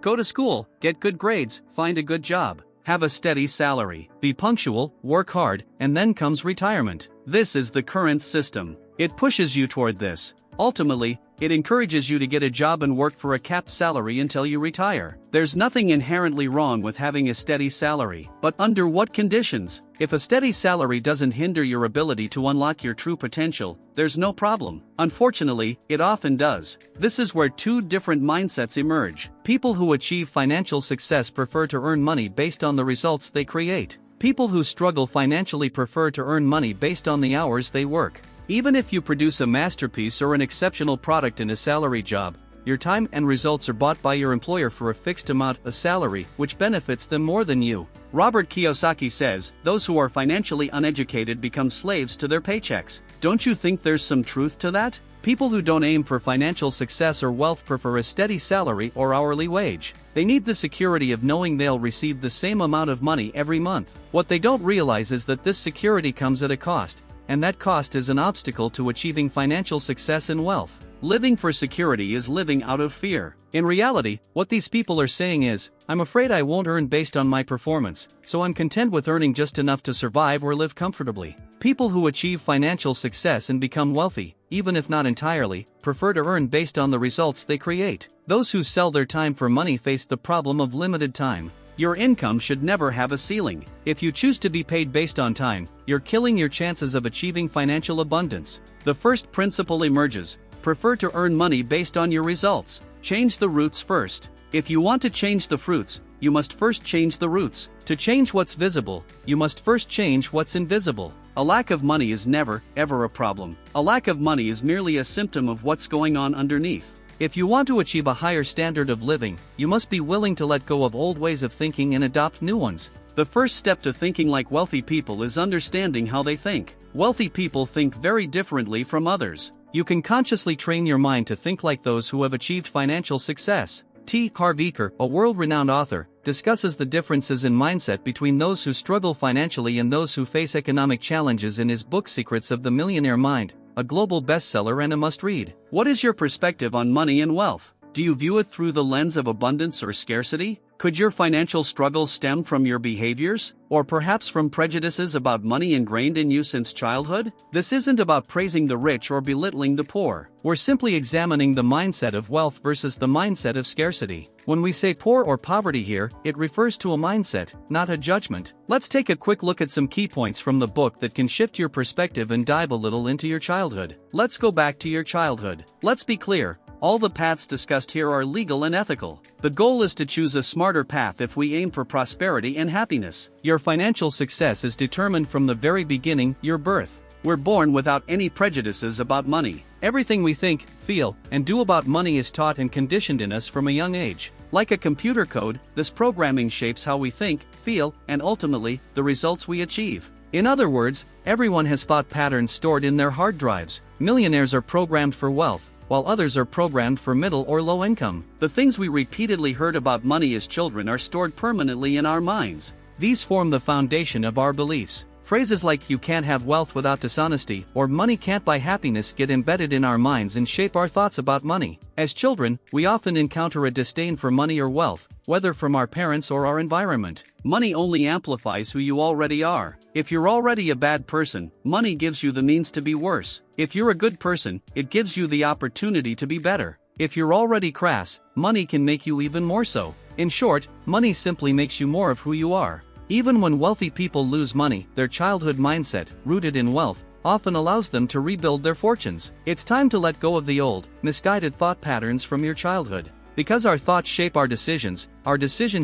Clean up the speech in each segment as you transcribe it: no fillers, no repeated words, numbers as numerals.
Go to school, get good grades, find a good job, have a steady salary, be punctual, work hard, and then comes retirement. This is the current system. It pushes you toward this. Ultimately, it encourages you to get a job and work for a capped salary until you retire. There's nothing inherently wrong with having a steady salary, but under what conditions? If a steady salary doesn't hinder your ability to unlock your true potential, there's no problem. Unfortunately, it often does. This is where two different mindsets emerge. People who achieve financial success prefer to earn money based on the results they create. People who struggle financially prefer to earn money based on the hours they work. Even if you produce a masterpiece or an exceptional product in a salary job, your time and results are bought by your employer for a fixed amount, a salary, which benefits them more than you. Robert Kiyosaki says, "Those who are financially uneducated become slaves to their paychecks." Don't you think there's some truth to that? People who don't aim for financial success or wealth prefer a steady salary or hourly wage. They need the security of knowing they'll receive the same amount of money every month. What they don't realize is that this security comes at a cost, and that cost is an obstacle to achieving financial success and wealth. Living for security is living out of fear. In reality, what these people are saying is, I'm afraid I won't earn based on my performance, so I'm content with earning just enough to survive or live comfortably. People who achieve financial success and become wealthy, even if not entirely, prefer to earn based on the results they create. Those who sell their time for money face the problem of limited time. Your income should never have a ceiling. If you choose to be paid based on time, you're killing your chances of achieving financial abundance. The first principle emerges: prefer to earn money based on your results. Change the roots first. If you want to change the fruits, you must first change the roots. To change what's visible, you must first change what's invisible. A lack of money is never, ever a problem. A lack of money is merely a symptom of what's going on underneath. If you want to achieve a higher standard of living, you must be willing to let go of old ways of thinking and adopt new ones. The first step to thinking like wealthy people is understanding how they think. Wealthy people think very differently from others. You can consciously train your mind to think like those who have achieved financial success. T. Harv Eker, a world-renowned author, discusses the differences in mindset between those who struggle financially and those who face economic challenges in his book Secrets of the Millionaire Mind, a global bestseller and a must-read. What is your perspective on money and wealth? Do you view it through the lens of abundance or scarcity? Could your financial struggles stem from your behaviors, or perhaps from prejudices about money ingrained in you since childhood? This isn't about praising the rich or belittling the poor. We're simply examining the mindset of wealth versus the mindset of scarcity. When we say poor or poverty here, it refers to a mindset, not a judgment. Let's take a quick look at some key points from the book that can shift your perspective and dive a little into your childhood. Let's go back to your childhood. Let's be clear. All the paths discussed here are legal and ethical. The goal is to choose a smarter path if we aim for prosperity and happiness. Your financial success is determined from the very beginning, your birth. We're born without any prejudices about money. Everything we think, feel, and do about money is taught and conditioned in us from a young age. Like a computer code, this programming shapes how we think, feel, and ultimately, the results we achieve. In other words, everyone has thought patterns stored in their hard drives. Millionaires are programmed for wealth, while others are programmed for middle or low income. The things we repeatedly heard about money as children are stored permanently in our minds. These form the foundation of our beliefs. Phrases like "you can't have wealth without dishonesty" or "money can't buy happiness" get embedded in our minds and shape our thoughts about money. As children, we often encounter a disdain for money or wealth, whether from our parents or our environment. Money only amplifies who you already are. If you're already a bad person, money gives you the means to be worse. If you're a good person, it gives you the opportunity to be better. If you're already crass, money can make you even more so. In short, money simply makes you more of who you are. Even when wealthy people lose money, their childhood mindset, rooted in wealth, often allows them to rebuild their fortunes. It's time to let go of the old, misguided thought patterns from your childhood. Because our thoughts shape our decisions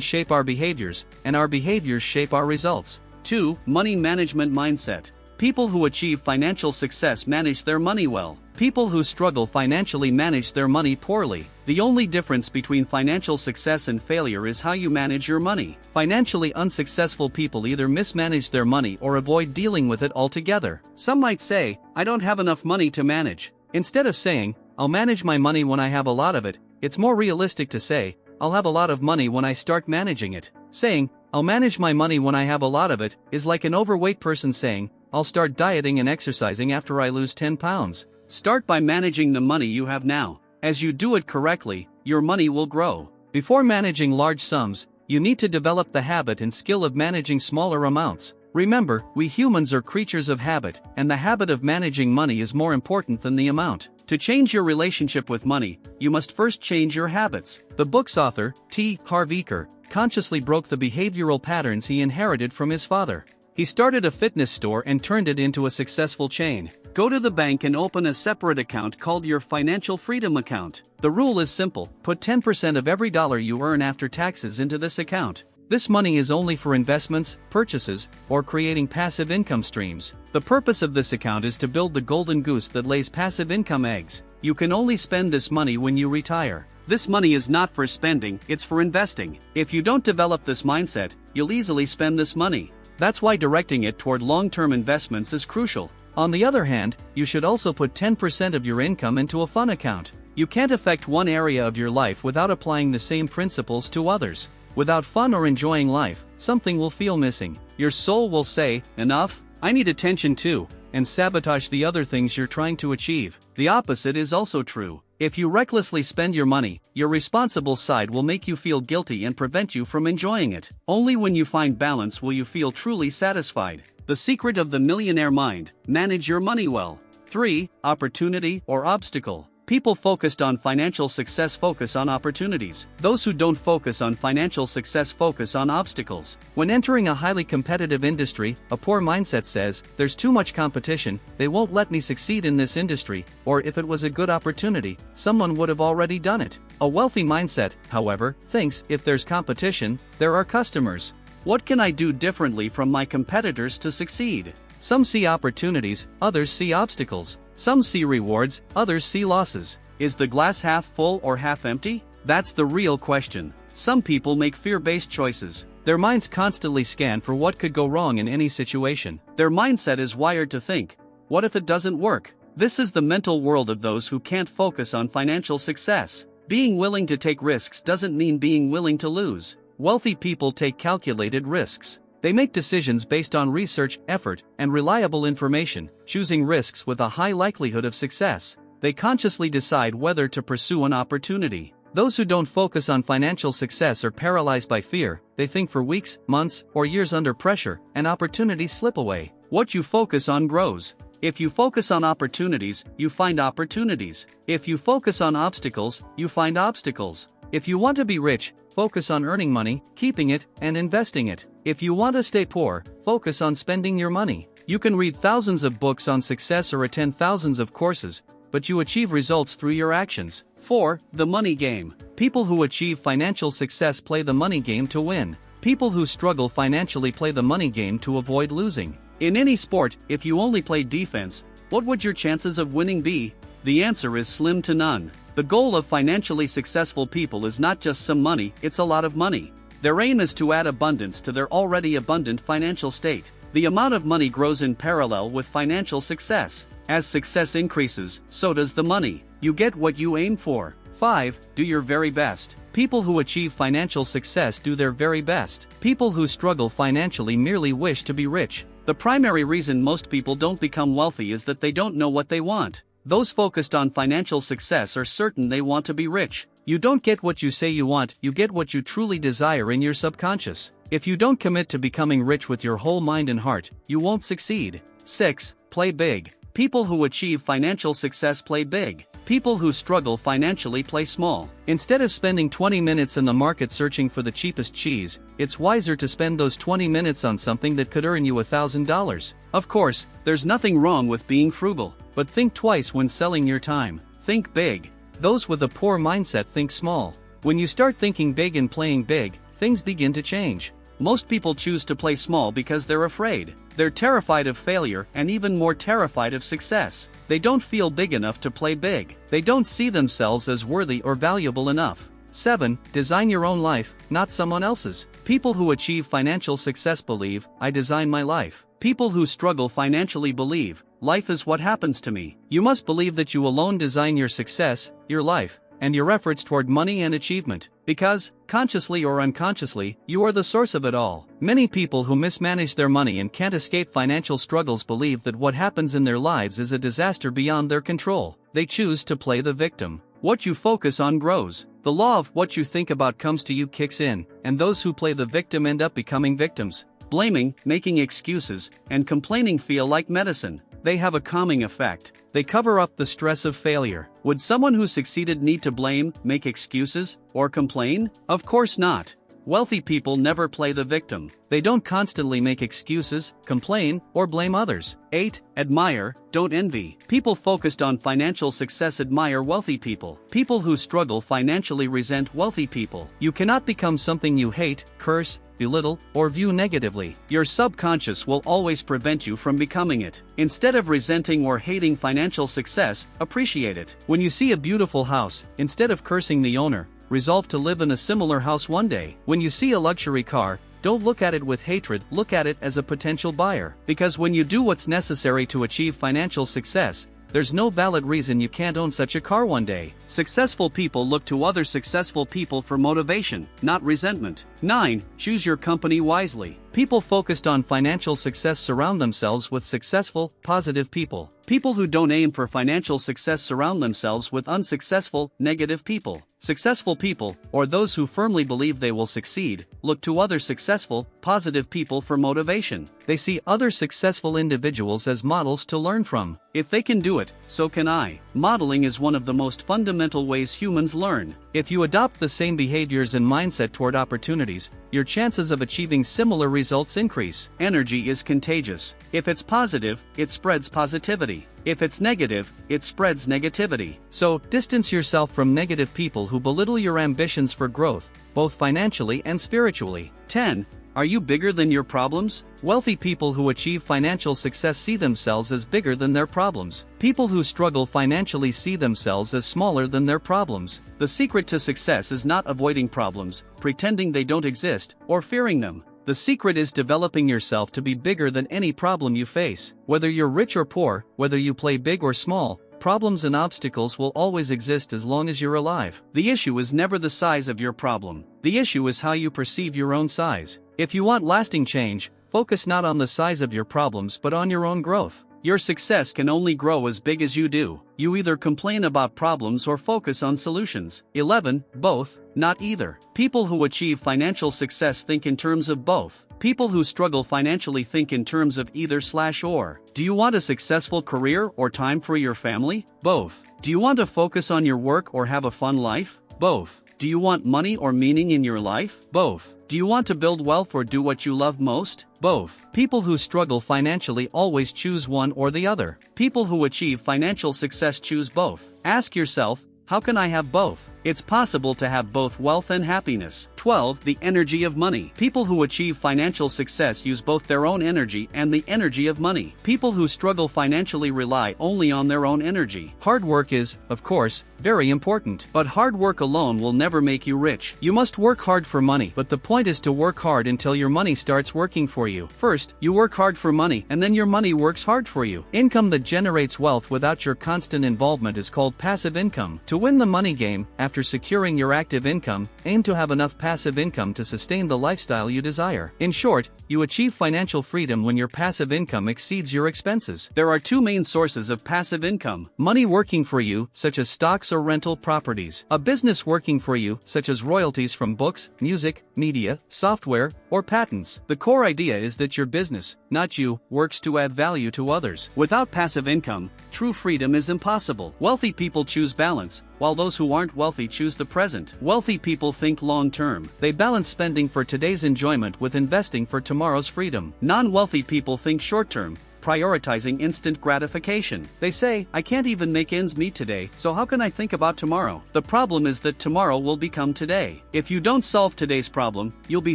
shape our behaviors, and our behaviors shape our results. 2. Money management mindset. People who achieve financial success manage their money well. People who struggle financially manage their money poorly. The only difference between financial success and failure is how you manage your money. Financially unsuccessful people either mismanage their money or avoid dealing with it altogether. Some might say, "I don't have enough money to manage." Instead of saying, "I'll manage my money when I have a lot of it," it's more realistic to say, "I'll have a lot of money when I start managing it." Saying, "I'll manage my money when I have a lot of it," is like an overweight person saying, "I'll start dieting and exercising after I lose 10 pounds. Start by managing the money you have now. As you do it correctly, your money will grow. Before managing large sums, you need to develop the habit and skill of managing smaller amounts. Remember, we humans are creatures of habit, and the habit of managing money is more important than the amount. To change your relationship with money, you must first change your habits. The book's author, T. Harv Eker, consciously broke the behavioral patterns he inherited from his father. He started a fitness store and turned it into a successful chain. Go to the bank and open a separate account called your financial freedom account. The rule is simple: put 10% of every dollar you earn after taxes into this account. This money is only for investments, purchases, or creating passive income streams. The purpose of this account is to build the golden goose that lays passive income eggs. You can only spend this money when you retire. This money is not for spending, it's for investing. If you don't develop this mindset, you'll easily spend this money. That's why directing it toward long-term investments is crucial. On the other hand, you should also put 10% of your income into a fun account. You can't affect one area of your life without applying the same principles to others. Without fun or enjoying life, something will feel missing. Your soul will say, "Enough, I need attention too," and sabotage the other things you're trying to achieve. The opposite is also true. If you recklessly spend your money, your responsible side will make you feel guilty and prevent you from enjoying it. Only when you find balance will you feel truly satisfied. The secret of the millionaire mind: manage your money well. 3. Opportunity or obstacle. People focused on financial success focus on opportunities. Those who don't focus on financial success focus on obstacles. When entering a highly competitive industry, a poor mindset says, "There's too much competition, they won't let me succeed in this industry," or "If it was a good opportunity, someone would have already done it." A wealthy mindset, however, thinks, "If there's competition, there are customers. What can I do differently from my competitors to succeed?" Some see opportunities, others see obstacles. Some see rewards, others see losses. Is the glass half full or half empty? That's the real question. Some people make fear-based choices. Their minds constantly scan for what could go wrong in any situation. Their mindset is wired to think, "What if it doesn't work?" This is the mental world of those who can't focus on financial success. Being willing to take risks doesn't mean being willing to lose. Wealthy people take calculated risks. They make decisions based on research, effort, and reliable information, choosing risks with a high likelihood of success. They consciously decide whether to pursue an opportunity. Those who don't focus on financial success are paralyzed by fear. They think for weeks, months, or years under pressure, and opportunities slip away. What you focus on grows. If you focus on opportunities, you find opportunities. If you focus on obstacles, you find obstacles. If you want to be rich, focus on earning money, keeping it, and investing it. If you want to stay poor, focus on spending your money. You can read thousands of books on success or attend thousands of courses, but you achieve results through your actions. 4. The money game. People who achieve financial success play the money game to win. People who struggle financially play the money game to avoid losing. In any sport, if you only play defense, what would your chances of winning be? The answer is slim to none. The goal of financially successful people is not just some money, it's a lot of money. Their aim is to add abundance to their already abundant financial state. The amount of money grows in parallel with financial success. As success increases, so does the money. You get what you aim for. 5. Do your very best. People who achieve financial success do their very best. People who struggle financially merely wish to be rich. The primary reason most people don't become wealthy is that they don't know what they want. Those focused on financial success are certain they want to be rich. You don't get what you say you want, you get what you truly desire in your subconscious. If you don't commit to becoming rich with your whole mind and heart, you won't succeed. 6. Play big. People who achieve financial success play big. People who struggle financially play small. Instead of spending 20 minutes in the market searching for the cheapest cheese, it's wiser to spend those 20 minutes on something that could earn you $1,000. Of course, there's nothing wrong with being frugal, but think twice when selling your time. Think big. Those with a poor mindset think small. When you start thinking big and playing big, things begin to change. Most people choose to play small because they're afraid. They're terrified of failure and even more terrified of success. They don't feel big enough to play big. They don't see themselves as worthy or valuable enough. 7. Design your own life, not someone else's. People who achieve financial success believe, "I design my life." People who struggle financially believe, "Life is what happens to me." You must believe that you alone design your success, your life, and your efforts toward money and achievement. Because, consciously or unconsciously, you are the source of it all. Many people who mismanage their money and can't escape financial struggles believe that what happens in their lives is a disaster beyond their control. They choose to play the victim. What you focus on grows. The law of what you think about comes to you kicks in, and those who play the victim end up becoming victims. Blaming, making excuses, and complaining feel like medicine. They have a calming effect. They cover up the stress of failure. Would someone who succeeded need to blame, make excuses, or complain? Of course not. Wealthy people never play the victim. They don't constantly make excuses, complain, or blame others. 8. Admire, don't envy. People focused on financial success admire wealthy people. People who struggle financially resent wealthy people. You cannot become something you hate, curse, belittle, or view negatively. Your subconscious will always prevent you from becoming it. Instead of resenting or hating financial success, appreciate it. When you see a beautiful house, instead of cursing the owner, resolve to live in a similar house one day. When you see a luxury car, don't look at it with hatred, look at it as a potential buyer. Because when you do what's necessary to achieve financial success, there's no valid reason you can't own such a car one day. Successful people look to other successful people for motivation, not resentment. 9. Choose your company wisely. People focused on financial success surround themselves with successful, positive people. People who don't aim for financial success surround themselves with unsuccessful, negative people. Successful people, or those who firmly believe they will succeed, look to other successful, positive people for motivation. They see other successful individuals as models to learn from. If they can do it, so can I. Modeling is one of the most fundamental ways humans learn. If you adopt the same behaviors and mindset toward opportunities, your chances of achieving similar results increase. Energy is contagious. If it's positive, it spreads positivity. If it's negative, it spreads negativity. So, distance yourself from negative people who belittle your ambitions for growth, both financially and spiritually. 10. Are you bigger than your problems? Wealthy people who achieve financial success see themselves as bigger than their problems. People who struggle financially see themselves as smaller than their problems. The secret to success is not avoiding problems, pretending they don't exist, or fearing them. The secret is developing yourself to be bigger than any problem you face. Whether you're rich or poor, whether you play big or small, problems and obstacles will always exist as long as you're alive. The issue is never the size of your problem. The issue is how you perceive your own size. If you want lasting change, focus not on the size of your problems but on your own growth. Your success can only grow as big as you do. You either complain about problems or focus on solutions. 11. Both, not either. People who achieve financial success think in terms of both. People who struggle financially think in terms of either/or. Do you want a successful career or time for your family? Both. Do you want to focus on your work or have a fun life? Both. Do you want money or meaning in your life? Both. Do you want to build wealth or do what you love most? Both. People who struggle financially always choose one or the other. People who achieve financial success choose both. Ask yourself, how can I have both? It's possible to have both wealth and happiness. 12. The energy of money. People who achieve financial success use both their own energy and the energy of money. People who struggle financially rely only on their own energy. Hard work is, of course, very important. But hard work alone will never make you rich. You must work hard for money, but the point is to work hard until your money starts working for you. First, you work hard for money, and then your money works hard for you. Income that generates wealth without your constant involvement is called passive income. To win the money game, after securing your active income, aim to have enough passive income to sustain the lifestyle you desire. In short, you achieve financial freedom when your passive income exceeds your expenses. There are two main sources of passive income: money working for you, such as stocks or rental properties; a business working for you, such as royalties from books, music, media, software, or patents. The core idea is that your business, not you, works to add value to others. Without passive income, true freedom is impossible. Wealthy people choose balance, while those who aren't wealthy choose the present. Wealthy people think long-term. They balance spending for today's enjoyment with investing for tomorrow's freedom. Non-wealthy people think short-term, prioritizing instant gratification. They say, I can't even make ends meet today, so how can I think about tomorrow? The problem is that tomorrow will become today. If you don't solve today's problem, you'll be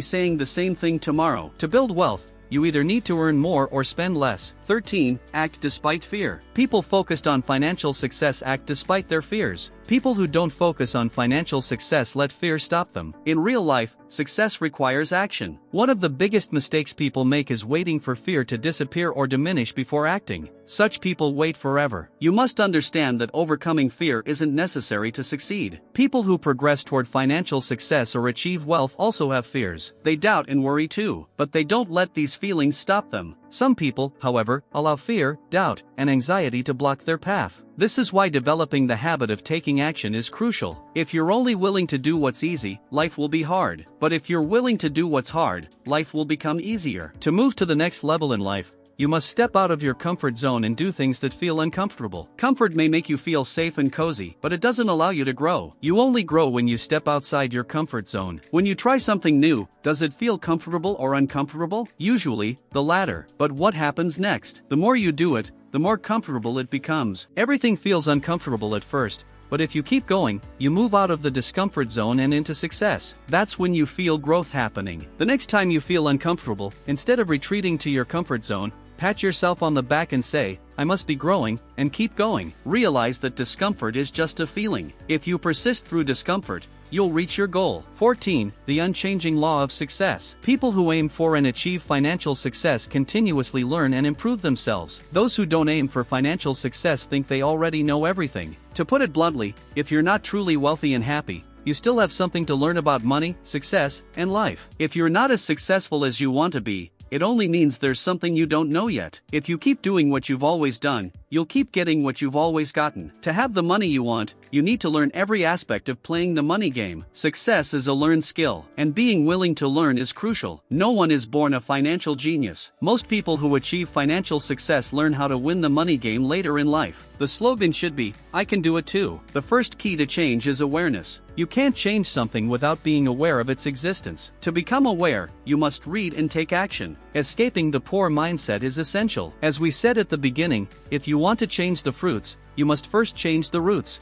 saying the same thing tomorrow. To build wealth, you either need to earn more or spend less. 13. Act despite fear. People focused on financial success act despite their fears. People who don't focus on financial success let fear stop them. In real life, success requires action. One of the biggest mistakes people make is waiting for fear to disappear or diminish before acting. Such people wait forever. You must understand that overcoming fear isn't necessary to succeed. People who progress toward financial success or achieve wealth also have fears. They doubt and worry too, but they don't let these feelings stop them. Some people, however, allow fear, doubt, and anxiety to block their path. This is why developing the habit of taking action is crucial. If you're only willing to do what's easy, life will be hard. But if you're willing to do what's hard, life will become easier. To move to the next level in life, you must step out of your comfort zone and do things that feel uncomfortable. Comfort may make you feel safe and cozy, but it doesn't allow you to grow. You only grow when you step outside your comfort zone. When you try something new, does it feel comfortable or uncomfortable? Usually, the latter. But what happens next? The more you do it, the more comfortable it becomes. Everything feels uncomfortable at first, but if you keep going, you move out of the discomfort zone and into success. That's when you feel growth happening. The next time you feel uncomfortable, instead of retreating to your comfort zone, pat yourself on the back and say, I must be growing, and keep going. Realize that discomfort is just a feeling. If you persist through discomfort, you'll reach your goal. 14. The unchanging law of success. People who aim for and achieve financial success continuously learn and improve themselves. Those who don't aim for financial success think they already know everything. To put it bluntly, if you're not truly wealthy and happy, you still have something to learn about money, success, and life. If you're not as successful as you want to be, it only means there's something you don't know yet. If you keep doing what you've always done, you'll keep getting what you've always gotten. To have the money you want, you need to learn every aspect of playing the money game. Success is a learned skill, and being willing to learn is crucial. No one is born a financial genius. Most people who achieve financial success learn how to win the money game later in life. The slogan should be, I can do it too. The first key to change is awareness. You can't change something without being aware of its existence. To become aware, you must read and take action. Escaping the poor mindset is essential. As we said at the beginning, if you want to change the fruits, you must first change the roots.